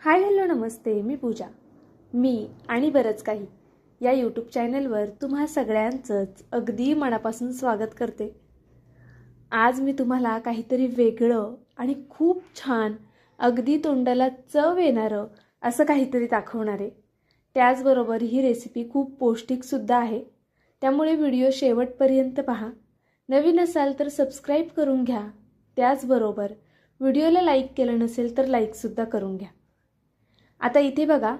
Hi hello नमस्ते, मी पूजा. मी आणि बरंच काही या यूट्यूब चॅनलवर तुम्हा सगळ्यांचंच अगदी मनापासून स्वागत करते. आज मी तुम्हाला काहीतरी वेगळं आणि खूप छान, अगदी तोंडाला चव येणारं असं काहीतरी दाखवणार आहे. त्याचबरोबर ही रेसिपी खूप पौष्टिकसुद्धा आहे. त्यामुळे व्हिडिओ शेवटपर्यंत पहा. नवीन असाल तर सबस्क्राईब करून घ्या. त्याचबरोबर व्हिडिओला लाईक केलं नसेल तर लाईकसुद्धा करून घ्या. आता इथे बघा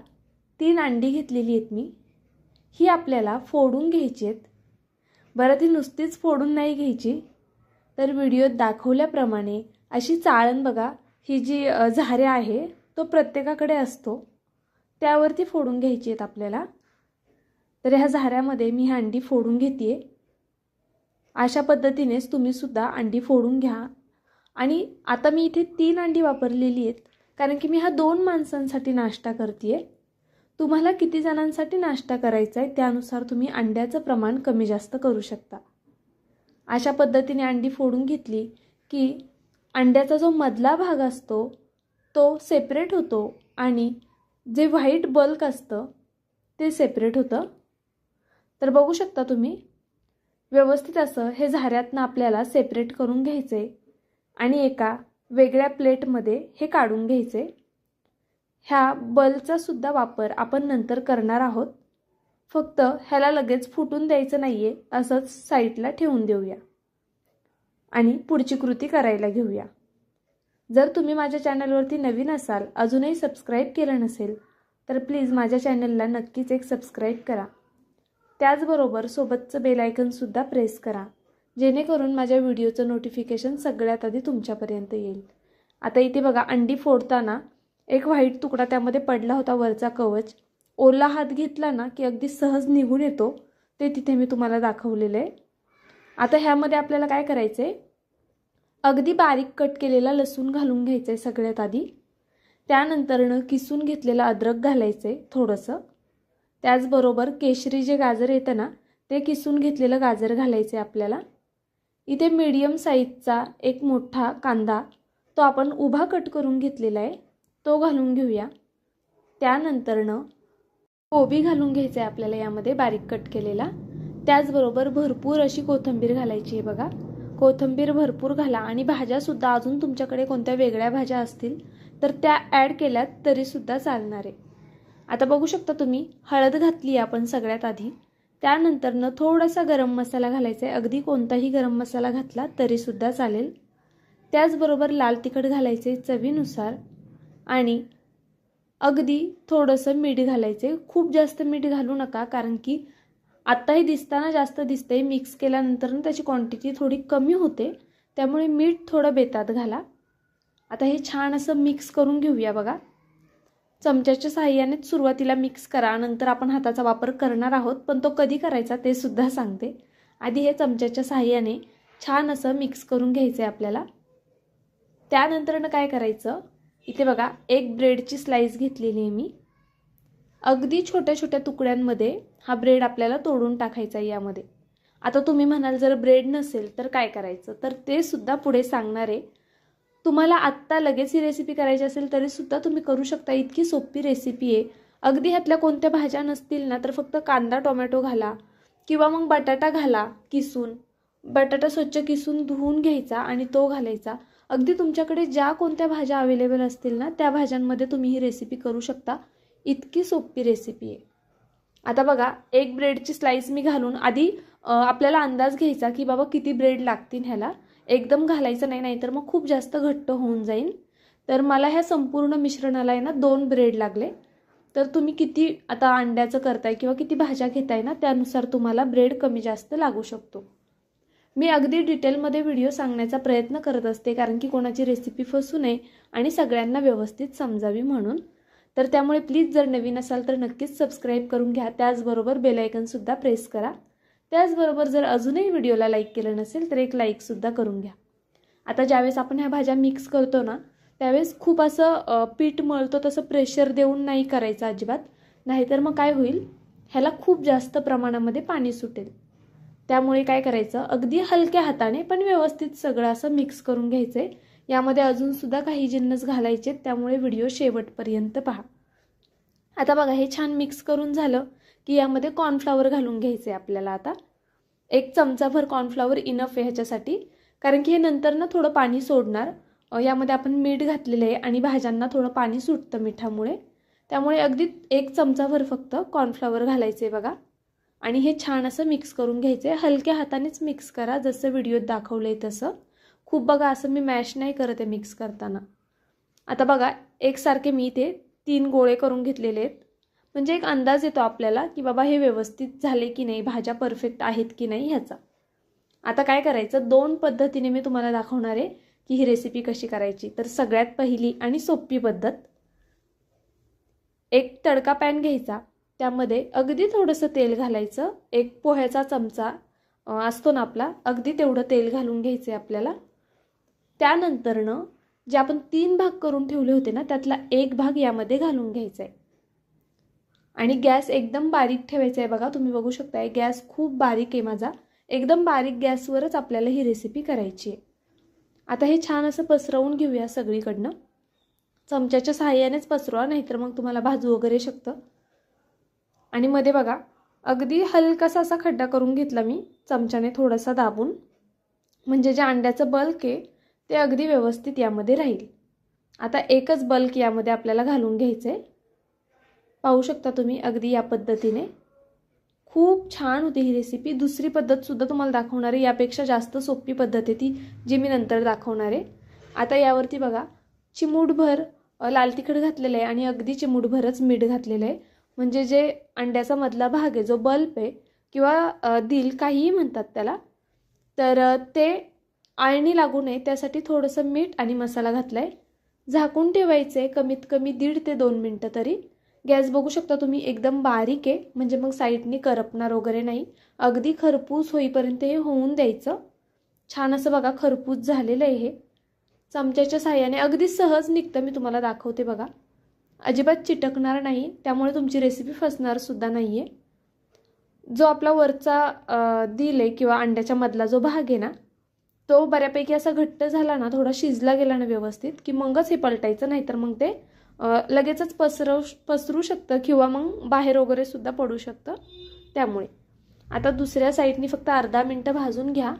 3 अंडी घेतलेली आहेत मी. ही आपल्याला फोडून घ्यायची आहेत. बरं, ती नुसतीच फोडून नाही घ्यायची, तर व्हिडिओत दाखवल्याप्रमाणे अशी चाळण बघा, ही जी झाऱ्या आहे तो प्रत्येकाकडे असतो, त्यावरती फोडून घ्यायची आहेत आपल्याला. तर ह्या झाऱ्यामध्ये मी ही अंडी फोडून घेते. अशा पद्धतीनेच तुम्ही सुद्धा अंडी फोडून घ्या. आणि आता मी इथे 3 अंडी वापरलेली आहेत, कारण की मी हा 2 माणसांसाठी नाश्ता करते आहे. तुम्हाला किती जणांसाठी नाश्ता करायचा आहे त्यानुसार तुम्ही अंड्याचं प्रमाण कमी जास्त करू शकता. अशा पद्धतीने अंडी फोडून घेतली की अंड्याचा जो मधला भाग असतो तो सेपरेट होतो आणि जे व्हाईट बल्क असतं ते सेपरेट होतं. तर बघू शकता तुम्ही, व्यवस्थित असं हे झाऱ्यातनं आपल्याला सेपरेट करून घ्यायचे आणि एका वेगळ्या प्लेटमध्ये हे काढून घ्यायचे. ह्या बलचा सुद्धा वापर आपण नंतर करणार आहोत. फक्त ह्याला लगेच फुटून द्यायचं नाही आहे, असंच साईडला ठेवून देऊया आणि पुढची कृती करायला घेऊया. जर तुम्ही माझ्या चॅनलवरती नवीन असाल, अजूनही सबस्क्राईब केलं नसेल तर प्लीज माझ्या चॅनलला नक्कीच एक सबस्क्राईब करा. त्याचबरोबर सोबतचं बेल आयकनसुद्धा प्रेस करा, जेणेकरून माझ्या व्हिडिओचं नोटिफिकेशन सगळ्यात आधी तुमच्यापर्यंत येईल. आता इथे बघा, अंडी फोडताना एक व्हाईट तुकडा त्यामध्ये पडला होता, वरचा कवच. ओला हात घेतला ना की अगदी सहज निघून येतो, ते तिथे मी तुम्हाला दाखवलेलं आहे. आता ह्यामध्ये आपल्याला काय करायचं आहे, अगदी बारीक कट केलेला लसूण घालून घ्यायचं आहे सगळ्यात आधी. त्यानंतरनं किसून घेतलेलं अद्रक घालायचं आहे थोडंसं. त्याचबरोबर केशरी जे गाजर येतं ना, ते किसून घेतलेलं गाजर घालायचं आहे आपल्याला. इथे मीडियम साईजचा एक मोठा कांदा, तो आपण उभा कट करून घेतलेला आहे, तो घालून घेऊया. त्यानंतरनं कोबी घालून घ्यायचं आहे आपल्याला यामध्ये, बारीक कट केलेला. त्याचबरोबर भरपूर अशी कोथिंबीर घालायची आहे बघा. कोथिंबीर भरपूर घाला आणि भाज्यासुद्धा अजून तुमच्याकडे कोणत्या वेगळ्या भाज्या असतील तर त्या ॲड केल्यात तरीसुद्धा चालणार आहे. आता बघू शकता तुम्ही, हळद घातली आपण सगळ्यात आधी. त्यानंतरनं थोडासा गरम मसाला घालायचा आहे. अगदी कोणताही गरम मसाला घातला तरीसुद्धा चालेल. त्याचबरोबर लाल तिखट घालायचे आहे चवीनुसार आणि अगदी थोडंसं मीठ घालायचं आहे. खूप जास्त मीठ घालू नका, कारण की आत्ताही दिसताना जास्त दिसतंय, मिक्स केल्यानंतर त्याची क्वांटिटी थोडी कमी होते, त्यामुळे मीठ थोडं बेतात घाला. आता हे छान असं मिक्स करून घेऊया बघा. चमच्याच्या साहाय्यानेच सुरुवातीला मिक्स करा, नंतर आपण हाताचा वापर करणार आहोत, पण तो कधी करायचा ते सुद्धा सांगते. आधी हे चमच्याच्या साहाय्याने छान असं मिक्स करून घ्यायचं आहे आपल्याला. त्यानंतरनं काय करायचं, इथे बघा एक ब्रेडची स्लाइस घेतलेली आहे मी. अगदी छोट्या छोट्या तुकड्यांमध्ये हा ब्रेड आपल्याला तोडून टाकायचा आहे यामध्ये. आता तुम्ही म्हणाल जर ब्रेड नसेल तर काय करायचं, तर ते सुद्धा पुढे सांगणार आहे. तुम्हाला आत्ता लगेच ही रेसिपी करायची असेल तरीसुद्धा तुम्ही करू शकता, इतकी सोपी रेसिपी आहे. अगदी ह्यातल्या कोणत्या भाज्या नसतील ना तर फक्त कांदा टोमॅटो घाला किंवा मग बटाटा घाला किसून. बटाटा स्वच्छ किसून धुवून घ्यायचा आणि तो घालायचा. अगदी तुमच्याकडे ज्या कोणत्या भाज्या अवेलेबल असतील ना त्या भाज्यांमध्ये तुम्ही ही रेसिपी करू शकता. इतकी सोपी रेसिपी आहे. आता बघा, एक ब्रेडची स्लाइस मी घालून आधी आपल्याला अंदाज घ्यायचा की बाबा किती ब्रेड लागतील ह्याला. एकदम घालायचं नाही, नाहीतर मग खूप जास्त घट्ट होऊन जाईल. तर मला ह्या संपूर्ण मिश्रणाला आहे ना 2 ब्रेड लागले. तर तुम्ही किती आता अंड्याचं करताय किंवा किती भाज्या घेताय ना त्यानुसार तुम्हाला ब्रेड कमी जास्त लागू शकतो. मी अगदी डिटेलमध्ये व्हिडिओ सांगण्याचा प्रयत्न करत असते, कारण की कोणाची रेसिपी फसू नये आणि सगळ्यांना व्यवस्थित समजावी म्हणून. तर त्यामुळे प्लीज जर नवीन असाल तर नक्कीच सबस्क्राईब करून घ्या. त्याचबरोबर बेल आयकनसुद्धा प्रेस करा. त्याचबरोबर जर अजूनही व्हिडिओला लाईक केलं नसेल तर एक लाईकसुद्धा करून घ्या. आता ज्यावेळेस आपण ह्या भाज्या मिक्स करतो ना त्यावेळेस खूप असं पीठ मळतो तसं प्रेशर देऊन नाही करायचं अजिबात, नाहीतर मग काय होईल, ह्याला खूप जास्त प्रमाणामध्ये पाणी सुटेल. त्यामुळे काय करायचं, अगदी हलक्या हाताने पण व्यवस्थित सगळं असं मिक्स करून घ्यायचं आहे यामध्ये अजूनसुद्धा काही जिन्नस घालायचे, त्यामुळे व्हिडिओ शेवटपर्यंत पहा. आता बघा हे छान मिक्स करून झालं की यामध्ये कॉर्नफ्लॉवर घालून घ्यायचे आपल्याला. आता 1 चमचाभर कॉर्नफ्लॉवर इनफ आहे ह्याच्यासाठी, कारण की हे नंतर ना थोडं पाणी सोडणार. यामध्ये आपण मीठ घातलेलं आहे आणि भाज्यांना थोडं पाणी सुटतं मिठामुळे, त्यामुळे अगदी 1 चमचाभर फक्त कॉर्नफ्लॉवर घालायचे बघा. आणि हे छान असं मिक्स करून घ्यायचे. हलक्या हातानेच मिक्स करा, जसं व्हिडिओत दाखवलंय तसं. खूप बघा असं मी मॅश नाही करत आहे मिक्स करताना. आता बघा एकसारखे मी ते 3 गोळे करून घेतलेले आहेत, म्हणजे एक अंदाज येतो आपल्याला की बाबा हे व्यवस्थित झाले की नाही, भाज्या परफेक्ट आहेत की नाही ह्याचा. आता काय करायचं, 2 पद्धतीने मी तुम्हाला दाखवणार आहे की ही रेसिपी कशी करायची. तर सगळ्यात पहिली आणि सोपी पद्धत, एक तडका पॅन घ्यायचा, त्यामध्ये अगदी थोडंसं तेल घालायचं. 1 पोह्याचा चमचा असतो ना आपला, अगदी तेवढं तेल घालून घ्यायचं आपल्याला. त्यानंतरनं जे आपण 3 भाग करून ठेवले होते ना, त्यातला 1 भाग यामध्ये घालून घ्यायचा आहे. आणि गॅस एकदम बारीक ठेवायचा आहे बघा. तुम्ही बघू शकताय गॅस खूप बारीक आहे माझा. एकदम बारीक गॅसवरच आपल्याला ही रेसिपी करायची आहे. आता हे छान असं पसरवून घेऊया सगळीकडनं. चमच्याच्या सहाय्यानेच पसरवा, नाहीतर मग तुम्हाला भाजू वगैरे शकतं. आणि मध्ये बघा अगदी हलकासा असा खड्डा करून घेतला मी चमच्याने थोडासा दाबून, म्हणजे जे अंड्याचं बल्क आहे ते अगदी व्यवस्थित यामध्ये राहील. आता एकच बल्क यामध्ये आपल्याला घालून घ्यायचं आहे. पाहू शकता तुम्ही अगदी या पद्धतीने. खूप छान होती ही रेसिपी. दुसरी पद्धतसुद्धा तुम्हाला दाखवणार आहे, यापेक्षा जास्त सोपी पद्धत आहे ती, जी मी नंतर दाखवणार आहे. आता यावरती बघा चिमूटभर लाल तिखट घातलेलं आहे आणि अगदी चिमूटभरच मीठ घातलेलं आहे. म्हणजे जे अंड्याचा मधला भाग आहे, जो बल्ब आहे किंवा दिल काहीही म्हणतात त्याला, तर ते आळणी लागू नये त्यासाठी थोडंसं मीठ आणि मसाला घातला आहे. झाकून ठेवायचं आहे कमीत कमी 1.5 ते 2 मिनटं तरी. गॅस बघू शकता तुम्ही एकदम बारीक आहे, म्हणजे मग साईडनी करपणार वगैरे नाही. अगदी खरपूस होईपर्यंत हे होऊन द्यायचं. छान असं बघा खरपूस झालेलं आहे हे. चमच्याच्या साहाय्याने अगदी सहज निघतं, मी तुम्हाला दाखवते बघा. अजिबात चिटकणार नाही, त्यामुळे तुमची रेसिपी फसणार सुद्धा नाही आहे. जो आपला वरचा दिल आहे किंवा अंड्याच्या मधला जो भाग आहे ना, तो बऱ्यापैकी असा घट्ट झाला ना, थोडा शिजला गेला ना व्यवस्थित, की मगच हे पलटायचं, नाहीतर मग ते लगेचच पसरू शकतं किंवा मग बाहेर वगैरे सुद्धा पडू शकतं. त्यामुळे आता दुसऱ्या साईडनी फक्त अर्धा मिनटं भाजून घ्या,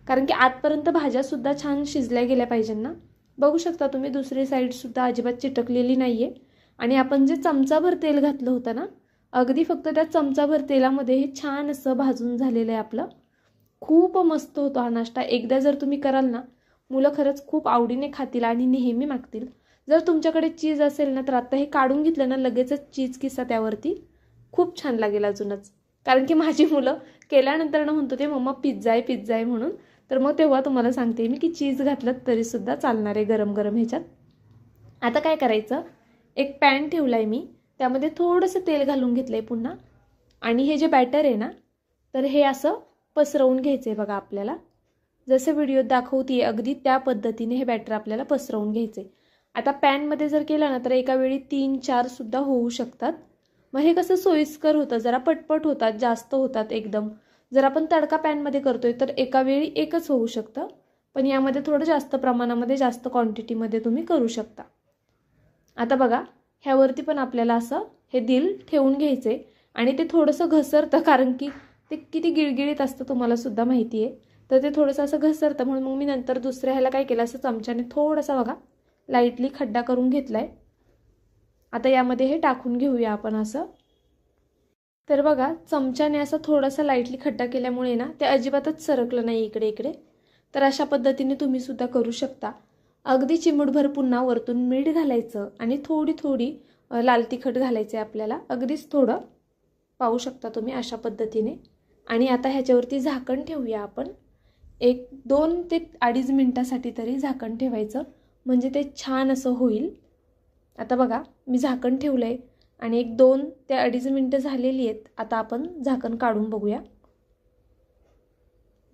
कारण की आतपर्यंत भाज्यासुद्धा छान शिजल्या गेल्या पाहिजे ना. बघू शकता तुम्ही दुसरी साईडसुद्धा अजिबात चिटकलेली नाही आहे. आणि आपण जे चमचाभर तेल घातलं होतं ना, अगदी फक्त त्या चमचाभर तेलामध्ये हे छान असं भाजून झालेलं आहे आपलं. खूप मस्त होतो हा नाश्ता. एकदा जर तुम्ही कराल ना, मुलं खरंच खूप आवडीने खातील आणि नेहमी मागतील. जर तुमच्याकडे चीज असेल ना, तर आता हे काढून घेतलं ना, लगेचच चीज किस्सा त्यावरती खूप छान लागेल अजूनच. कारण की माझी मुलं केल्यानंतर ना म्हणतो ते मम्मा पिझ्झा आहे म्हणून. तर मग तेव्हा तुम्हाला सांगते मी की चीज घातलं तरीसुद्धा चालणार आहे गरम गरम ह्याच्यात. आता काय करायचं, एक पॅन ठेवला आहे मी, त्यामध्ये थोडंसं तेल घालून घेतलं आहे पुन्हा. आणि हे जे बॅटर आहे ना, तर हे असं पसरवून घ्यायचं आहे बघा आपल्याला. जसं व्हिडिओत दाखवते अगदी त्या पद्धतीने हे बॅटर आपल्याला पसरवून घ्यायचं आहे. आता पॅनमध्ये जर केलं ना, तर एका वेळी 3-4 सुद्धा होऊ शकतात. मग हे कसं सोयीस्कर होतं, जरा पटपट होतात, जास्त होतात एकदम. जर आपण तडका पॅनमध्ये करतोय तर एका वेळी एकच होऊ शकतं, पण यामध्ये थोडं जास्त प्रमाणामध्ये जास्त क्वांटिटीमध्ये तुम्ही करू शकता. आता बघा ह्यावरती पण आपल्याला असं हे दिल ठेवून घ्यायचे आणि ते थोडंसं घसरतं, कारण की ते किती गिळगिळीत असतं तुम्हाला सुद्धा माहिती आहे. तर ते थोडंसं असं घसरतं, म्हणून मग मी नंतर दुसऱ्या ह्याला काय केलं, असं चमच्याने थोडासा बघा लाईटली खड्डा करून घेतलाय. आता यामध्ये हे टाकून घेऊया आपण असं. तर बघा चमच्याने असं थोडासा लाईटली खड्डा केल्यामुळे ना ते अजिबातच सरकलं नाही इकडे इकडे. तर अशा पद्धतीने तुम्ही सुद्धा करू शकता. अगदी चिमूटभर पुन्हा वरतून मीठ घालायचं आणि थोडी थोडी लाल तिखट घालायचे आपल्याला, अगदीच थोडं. पाहू शकता तुम्ही अशा पद्धतीने. आणि आता ह्याच्यावरती झाकण ठेवूया आपण. 1-2 ते 2.5 मिनिटासाठी तरी झाकण ठेवायचं, म्हणजे ते छान असं होईल. आता बघा मी झाकण ठेवलं आहे आणि 1-2 ते 2.5 मिनिटं झालेली आहेत. आता आपण झाकण काढून बघूया.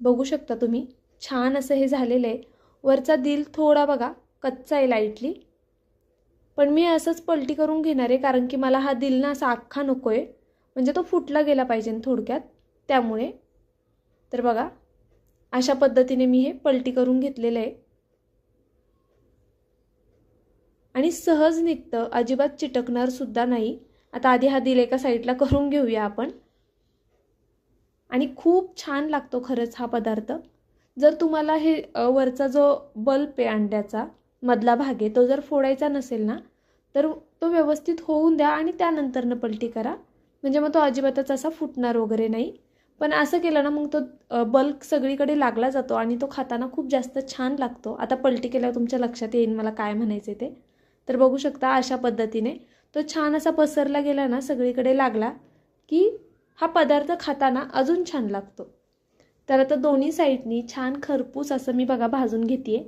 बघू शकता तुम्ही छान असं हे झालेलं आहे. वरचा दिल थोडा बघा कच्चा आहे लाईटली, पण मी असंच पलटी करून घेणार आहे, कारण की मला हा दिल ना असा अख्खा नको आहे, म्हणजे तो फुटला गेला पाहिजे थोडक्यात, त्यामुळे. तर बघा अशा पद्धतीने मी हे पलटी करून घेतलेलं आहे. आणि सहज निघतं, अजिबात चिटकणार सुद्धा नाही. आता आधी हा दिल एका साईडला करून घेऊया आपण. आणि खूप छान लागतो खरंच हा पदार्थ. जर तुम्हाला हे वरचा जो बल्ब आहे अंड्याचा मधला भाग आहे तो जर फोडायचा नसेल ना, तर तो व्यवस्थित होऊन द्या आणि त्यानंतरनं पलटी करा, म्हणजे मग तो अजिबातच असा फुटणार वगैरे नाही. पण असं केलं ना मग तो बल्ब सगळीकडे लागला जातो आणि तो खाताना खूप जास्त छान लागतो. आता पलटी केल्यावर तुमच्या लक्षात येईल मला काय म्हणायचं ते. तर बघू शकता अशा पद्धतीने तो छान असा पसरला गेला ना, सगळीकडे लागला की हा पदार्थ खाताना अजून छान लागतो. तर आता दोन्ही साईडनी छान खरपूस असं मी बघा भाजून घेते.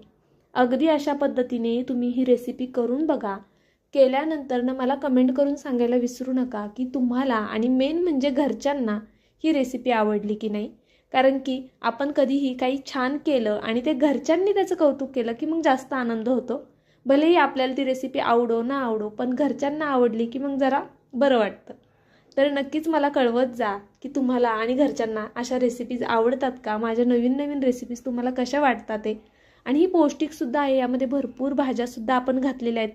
अगदी अशा पद्धतीने तुम्ही ही रेसिपी करून बघा. केल्यानंतरनं मला कमेंट करून सांगायला विसरू नका की तुम्हाला आणि मेन म्हणजे घरच्यांना ही रेसिपी आवडली की नाही. कारण की आपण कधीही काही छान केलं आणि ते घरच्यांनी त्याचं कौतुक केलं की मग जास्त आनंद होतो. भलेही आपल्याला ती रेसिपी आवडो ना आवडो, पण घरच्यांना आवडली की मग जरा बरं वाटतं. तर नक्कीच मला कळवत जा की तुम्हाला आणि घरच्यांना अशा रेसिपीज आवडतात का, माझ्या नवीन नवीन रेसिपीज तुम्हाला कशा वाटतात ते. आणि ही पौष्टिकसुद्धा आहे, यामध्ये भरपूर भाज्यासुद्धा आपण घातलेल्या आहेत.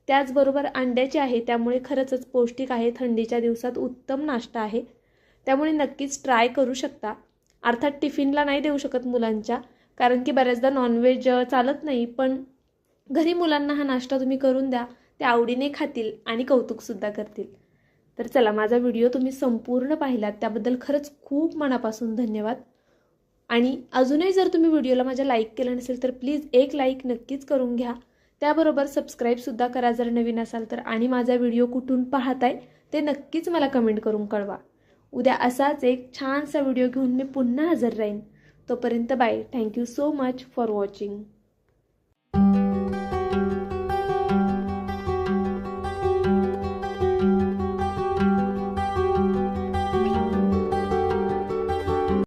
त्याचबरोबर अंड्याची आहे, त्यामुळे खरंच पौष्टिक आहे. थंडीच्या दिवसात उत्तम नाश्ता आहे, त्यामुळे नक्कीच ट्राय करू शकता. अर्थात टिफिनला नाही देऊ शकत मुलांच्या, कारण की बऱ्याचदा नॉनव्हेज चालत नाही, पण घरी मुलांना हा नाश्ता तुम्ही करून द्या, ते आवडीने खातील आणि कौतुकसुद्धा करतील. तर चला, माझा व्हिडिओ तुम्ही संपूर्ण पाहिलात त्याबद्दल खरंच खूप मनापासून धन्यवाद. आणि अजूनही जर तुम्ही व्हिडिओला माझ्या लाईक केलं नसेल तर प्लीज एक लाईक नक्कीच करून घ्या. त्याबरोबर सबस्क्राईबसुद्धा करा जर नवीन असाल तर. आणि माझा व्हिडिओ कुठून पाहताय ते नक्कीच मला कमेंट करून कळवा. उद्या असाच एक छानसा व्हिडिओ घेऊन मी पुन्हा हजर राहीन. तोपर्यंत bye. Thank you so much for watching.